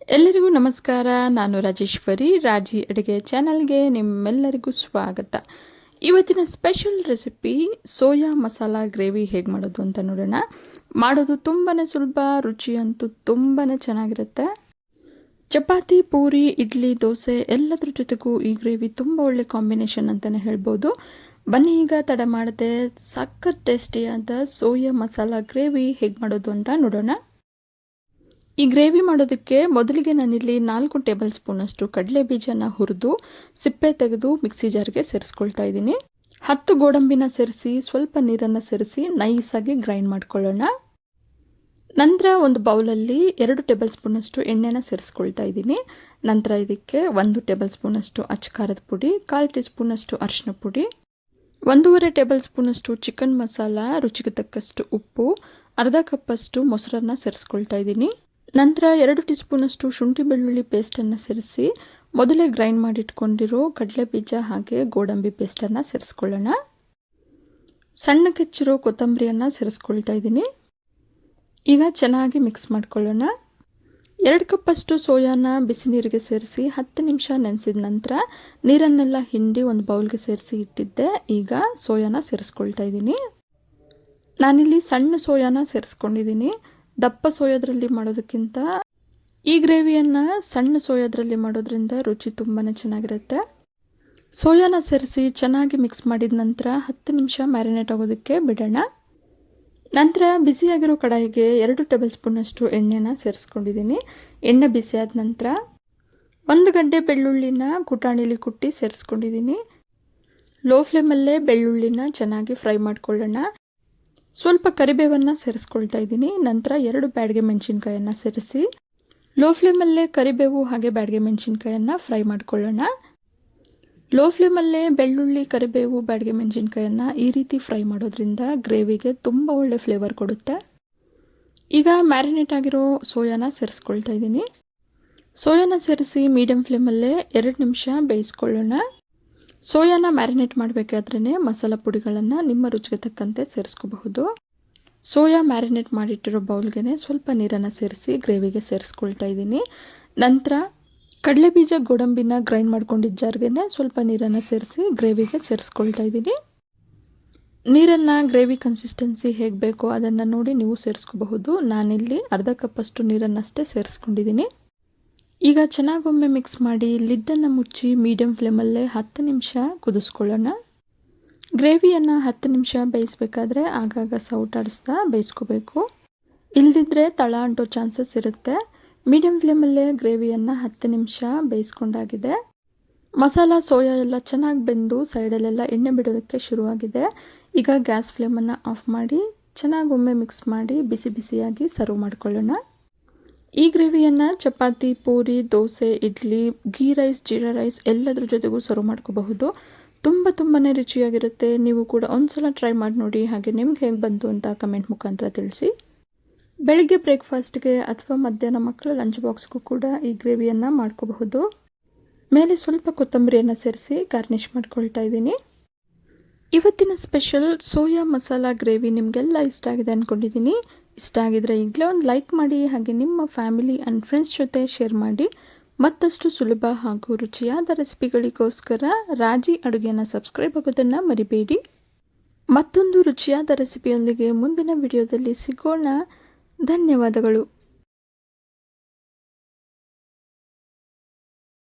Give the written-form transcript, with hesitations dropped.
ಎಲ್ಲರಿಗೂ ನಮಸ್ಕಾರ. ನಾನು ರಾಜೇಶ್ವರಿ. ರಾಜಿ ಅಡುಗೆ ಚಾನಲ್ಗೆ ನಿಮ್ಮೆಲ್ಲರಿಗೂ ಸ್ವಾಗತ. ಇವತ್ತಿನ special recipe soya masala gravy ಹೇಗೆ ಮಾಡೋದು ಅಂತ ನೋಡೋಣ. ಮಾಡೋದು ತುಂಬಾ ಸುಲಭ, ರುಚಿ ಅಂತೂ ತುಂಬಾ ಚೆನ್ನಾಗಿರುತ್ತೆ. ಚಪಾತಿ, ಪೂರಿ, ಇಡ್ಲಿ, ದೋಸೆ ಎಲ್ಲದ್ರ ಜೊತೆಗೂ ಈ ಗ್ರೇವಿ ತುಂಬ ಒಳ್ಳೆ ಕಾಂಬಿನೇಷನ್ ಅಂತಲೇ ಹೇಳ್ಬೋದು. ಬನ್ನಿ ಈಗ ತಡ ಮಾಡದೆ ಸಖತ್ ಟೇಸ್ಟಿಯಾದ ಸೋಯಾ ಮಸಾಲಾ ಗ್ರೇವಿ ಹೇಗೆ ಮಾಡೋದು ಅಂತ ನೋಡೋಣ. ಈ ಗ್ರೇವಿ ಮಾಡೋದಕ್ಕೆ ಮೊದಲಿಗೆ ನಾನಿಲ್ಲಿ 4 ಟೇಬಲ್ ಸ್ಪೂನಷ್ಟು ಕಡಲೆ ಬೀಜನ ಹುರಿದು ಸಿಪ್ಪೆ ತೆಗೆದು ಮಿಕ್ಸಿ ಜಾರ್ಗೆ ಸೇರಿಸ್ಕೊಳ್ತಾ ಇದ್ದೀನಿ. 10 ಗೋಡಂಬಿನ ಸೇರಿಸಿ ಸ್ವಲ್ಪ ನೀರನ್ನು ಸೇರಿಸಿ ನೈಸಾಗಿ ಗ್ರೈಂಡ್ ಮಾಡ್ಕೊಳ್ಳೋಣ. ನಂತರ ಒಂದು ಬೌಲಲ್ಲಿ 2 ಟೇಬಲ್ ಸ್ಪೂನಷ್ಟು ಎಣ್ಣೆನ ಸೇರಿಸ್ಕೊಳ್ತಾ ಇದ್ದೀನಿ. ನಂತರ ಇದಕ್ಕೆ 1 ಟೇಬಲ್ ಸ್ಪೂನಷ್ಟು ಅಚ್ಚಕಾರದ ಪುಡಿ, 1/4 ಟೀ ಸ್ಪೂನಷ್ಟು ಅರಿಶಿನ ಪುಡಿ, 1.5 ಟೇಬಲ್ ಸ್ಪೂನಷ್ಟು ಚಿಕನ್ ಮಸಾಲ, ರುಚಿಗೆ ತಕ್ಕಷ್ಟು ಉಪ್ಪು, ಅರ್ಧ ಕಪ್ಪಷ್ಟು ಮೊಸರನ್ನ ಸೇರಿಸ್ಕೊಳ್ತಾ ಇದ್ದೀನಿ. ನಂತರ 2 ಟೀ ಸ್ಪೂನಷ್ಟು ಶುಂಠಿ ಬೆಳ್ಳುಳ್ಳಿ ಪೇಸ್ಟನ್ನು ಸೇರಿಸಿ ಮೊದಲೇ ಗ್ರೈಂಡ್ ಮಾಡಿಟ್ಕೊಂಡಿರೋ ಕಡಲೆ ಬೀಜ ಹಾಗೆ ಗೋಡಂಬಿ ಪೇಸ್ಟನ್ನು ಸೇರಿಸ್ಕೊಳ್ಳೋಣ. ಸಣ್ಣಕ್ಕೆ ಹೆಚ್ಚಿರೋ ಕೊತ್ತಂಬರಿಯನ್ನು ಸೇರಿಸ್ಕೊಳ್ತಾ ಇದ್ದೀನಿ. ಈಗ ಚೆನ್ನಾಗಿ ಮಿಕ್ಸ್ ಮಾಡ್ಕೊಳ್ಳೋಣ. 2 ಕಪ್ಪಷ್ಟು ಸೋಯಾನ ಬಿಸಿ ನೀರಿಗೆ ಸೇರಿಸಿ 10 ನಿಮಿಷ ನೆನೆಸಿದ ನಂತರ ನೀರನ್ನೆಲ್ಲ ಹಿಂಡಿ ಒಂದು ಬೌಲ್ಗೆ ಸೇರಿಸಿ ಇಟ್ಟಿದ್ದೆ. ಈಗ ಸೋಯಾನ ಸೇರಿಸ್ಕೊಳ್ತಾ ಇದ್ದೀನಿ. ನಾನಿಲ್ಲಿ ಸಣ್ಣ ಸೋಯಾನ ಸೇರಿಸ್ಕೊಂಡಿದ್ದೀನಿ. ದಪ್ಪ ಸೋಯಾದ್ರಲ್ಲಿ ಮಾಡೋದಕ್ಕಿಂತ ಈ ಗ್ರೇವಿಯನ್ನು ಸಣ್ಣ ಸೋಯಾದ್ರಲ್ಲಿ ಮಾಡೋದ್ರಿಂದ ರುಚಿ ತುಂಬಾ ಚೆನ್ನಾಗಿರುತ್ತೆ. ಸೋಯಾನ ಸೇರಿಸಿ ಚೆನ್ನಾಗಿ ಮಿಕ್ಸ್ ಮಾಡಿದ ನಂತರ 10 ನಿಮಿಷ ಮ್ಯಾರಿನೇಟ್ ಆಗೋದಕ್ಕೆ ಬಿಡೋಣ. ನಂತರ ಬಿಸಿಯಾಗಿರೋ ಕಡಾಯಿಗೆ 2 ಟೇಬಲ್ ಸ್ಪೂನಷ್ಟು ಎಣ್ಣೆನ ಸೇರಿಸ್ಕೊಂಡಿದ್ದೀನಿ. ಎಣ್ಣೆ ಬಿಸಿಯಾದ ನಂತರ 1 ಗಡ್ಡೆ ಬೆಳ್ಳುಳ್ಳಿನ ಕುಟಾಣಿಲಿ ಕುಟ್ಟಿ ಸೇರಿಸ್ಕೊಂಡಿದ್ದೀನಿ. ಲೋ ಫ್ಲೇಮಲ್ಲೇ ಬೆಳ್ಳುಳ್ಳಿನ ಚೆನ್ನಾಗಿ ಫ್ರೈ ಮಾಡ್ಕೊಳ್ಳೋಣ. ಸ್ವಲ್ಪ ಕರಿಬೇವನ್ನು ಸೇರಿಸ್ಕೊಳ್ತಾ ಇದ್ದೀನಿ. ನಂತರ 2 ಬ್ಯಾಡಗೆ ಮೆಣಸಿನ್ಕಾಯನ್ನು ಸೇರಿಸಿ ಲೋ ಫ್ಲೇಮಲ್ಲೇ ಕರಿಬೇವು ಹಾಗೆ ಬ್ಯಾಡಗೆ ಮೆಣಸಿನ್ಕಾಯನ್ನು ಫ್ರೈ ಮಾಡ್ಕೊಳ್ಳೋಣ. ಲೋ ಫ್ಲೇಮಲ್ಲೇ ಬೆಳ್ಳುಳ್ಳಿ, ಕರಿಬೇವು, ಬ್ಯಾಡಗೆ ಮೆಣಸಿನ್ಕಾಯನ್ನು ಈ ರೀತಿ ಫ್ರೈ ಮಾಡೋದ್ರಿಂದ ಗ್ರೇವಿಗೆ ತುಂಬ ಒಳ್ಳೆ ಫ್ಲೇವರ್ ಕೊಡುತ್ತೆ. ಈಗ ಮ್ಯಾರಿನೇಟ್ ಆಗಿರೋ ಸೋಯಾನ ಸೇರಿಸ್ಕೊಳ್ತಾ ಇದ್ದೀನಿ. ಸೋಯಾನ ಸೇರಿಸಿ ಮೀಡಿಯಂ ಫ್ಲೇಮಲ್ಲೇ 2 ನಿಮಿಷ ಬೇಯಿಸ್ಕೊಳ್ಳೋಣ. ಸೋಯಾನ ಮ್ಯಾರಿನೇಟ್ ಮಾಡಬೇಕಾದ್ರೇ ಮಸಾಲ ಪುಡಿಗಳನ್ನು ನಿಮ್ಮ ರುಚಿಗೆ ತಕ್ಕಂತೆ ಸೇರಿಸ್ಕೋಬಹುದು. ಸೋಯಾ ಮ್ಯಾರಿನೇಟ್ ಮಾಡಿಟ್ಟಿರೋ ಬೌಲ್ಗೆ ಸ್ವಲ್ಪ ನೀರನ್ನು ಸೇರಿಸಿ ಗ್ರೇವಿಗೆ ಸೇರಿಸ್ಕೊಳ್ತಾ ಇದ್ದೀನಿ. ನಂತರ ಕಡಲೆಬೀಜ, ಗೋಡಂಬಿನ ಗ್ರೈಂಡ್ ಮಾಡ್ಕೊಂಡಿದ್ದ ಜಾರ್ಗೆ ಸ್ವಲ್ಪ ನೀರನ್ನು ಸೇರಿಸಿ ಗ್ರೇವಿಗೆ ಸೇರಿಸ್ಕೊಳ್ತಾ ಇದ್ದೀನಿ. ನೀರನ್ನು ಗ್ರೇವಿ ಕನ್ಸಿಸ್ಟೆನ್ಸಿ ಹೇಗೆ ಬೇಕೋ ಅದನ್ನು ನೋಡಿ ನೀವು ಸೇರಿಸ್ಕೋಬಹುದು. ನಾನಿಲ್ಲಿ ಅರ್ಧ ಕಪ್ಪಷ್ಟು ನೀರನ್ನಷ್ಟೇ ಸೇರಿಸ್ಕೊಂಡಿದ್ದೀನಿ. ಈಗ ಚೆನ್ನಾಗೊಮ್ಮೆ ಮಿಕ್ಸ್ ಮಾಡಿ ಲಿಡ್ಡನ್ನು ಮುಚ್ಚಿ ಮೀಡಿಯಂ ಫ್ಲೇಮಲ್ಲೇ 10 ನಿಮಿಷ ಕುದಿಸ್ಕೊಳ್ಳೋಣ. ಗ್ರೇವಿಯನ್ನು 10 ನಿಮಿಷ ಬೇಯಿಸಬೇಕಾದ್ರೆ ಆಗಾಗ ಸೌಟಾಡಿಸ್ತಾ ಬೇಯಿಸ್ಕೋಬೇಕು. ಇಲ್ಲದಿದ್ದರೆ ತಳ ಅಂಟೋ ಚಾನ್ಸಸ್ ಇರುತ್ತೆ. ಮೀಡಿಯಂ ಫ್ಲೇಮಲ್ಲೇ ಗ್ರೇವಿಯನ್ನು 10 ನಿಮಿಷ ಬೇಯಿಸ್ಕೊಂಡಾಗಿದೆ. ಮಸಾಲ ಸೋಯಾ ಎಲ್ಲ ಚೆನ್ನಾಗಿ ಬೆಂದು ಸೈಡಲ್ಲೆಲ್ಲ ಎಣ್ಣೆ ಬಿಡೋದಕ್ಕೆ ಶುರುವಾಗಿದೆ. ಈಗ ಗ್ಯಾಸ್ ಫ್ಲೇಮನ್ನು ಆಫ್ ಮಾಡಿ ಚೆನ್ನಾಗೊಮ್ಮೆ ಮಿಕ್ಸ್ ಮಾಡಿ ಬಿಸಿ ಬಿಸಿಯಾಗಿ ಸರ್ವ್ ಮಾಡ್ಕೊಳ್ಳೋಣ. ಈ ಗ್ರೇವಿಯನ್ನು ಚಪಾತಿ, ಪೂರಿ, ದೋಸೆ, ಇಡ್ಲಿ, ಗೀ ರೈಸ್, ಜೀರಾ ರೈಸ್ ಎಲ್ಲದ್ರ ಜೊತೆಗೂ ಸರ್ವ್ ಮಾಡ್ಕೋಬಹುದು. ತುಂಬಾ ರುಚಿಯಾಗಿರುತ್ತೆ. ನೀವು ಕೂಡ ಒಂದ್ಸಲ ಟ್ರೈ ಮಾಡಿ ನೋಡಿ. ಹಾಗೆ ನಿಮ್ಗೆ ಹೇಗೆ ಬಂತು ಅಂತ ಕಮೆಂಟ್ ಮುಖಾಂತರ ತಿಳಿಸಿ. ಬೆಳಿಗ್ಗೆ ಬ್ರೇಕ್ಫಾಸ್ಟ್ಗೆ ಅಥವಾ ಮಧ್ಯಾಹ್ನ ಮಕ್ಕಳ ಲಂಚ್ ಬಾಕ್ಸ್ಗೂ ಕೂಡ ಈ ಗ್ರೇವಿಯನ್ನು ಮಾಡ್ಕೋಬಹುದು. ಮೇಲೆ ಸ್ವಲ್ಪ ಕೊತ್ತಂಬರಿಯನ್ನು ಸೇರಿಸಿ ಗಾರ್ನಿಷ್ ಮಾಡ್ಕೊಳ್ತಾ ಇದ್ದೀನಿ. ಇವತ್ತಿನ ಸ್ಪೆಷಲ್ ಸೋಯಾ ಮಸಾಲಾ ಗ್ರೇವಿ ನಿಮಗೆಲ್ಲ ಇಷ್ಟ ಆಗಿದೆ ಅಂದ್ಕೊಂಡಿದ್ದೀನಿ. ಇಷ್ಟ ಆಗಿದ್ರೆ ಈಗಲೇ ಒಂದು ಲೈಕ್ ಮಾಡಿ, ಹಾಗೆ ನಿಮ್ಮ ಫ್ಯಾಮಿಲಿ ಆ್ಯಂಡ್ ಫ್ರೆಂಡ್ಸ್ ಜೊತೆ ಶೇರ್ ಮಾಡಿ. ಮತ್ತಷ್ಟು ಸುಲಭ ಹಾಗೂ ರುಚಿಯಾದ ರೆಸಿಪಿಗಳಿಗೋಸ್ಕರ ರಾಜಿ ಅಡುಗೆನ ಸಬ್ಸ್ಕ್ರೈಬ್ ಆಗೋದನ್ನು ಮರಿಬೇಡಿ. ಮತ್ತೊಂದು ರುಚಿಯಾದ ರೆಸಿಪಿಯೊಂದಿಗೆ ಮುಂದಿನ ವಿಡಿಯೋದಲ್ಲಿ ಸಿಗೋಣ. ಧನ್ಯವಾದಗಳು.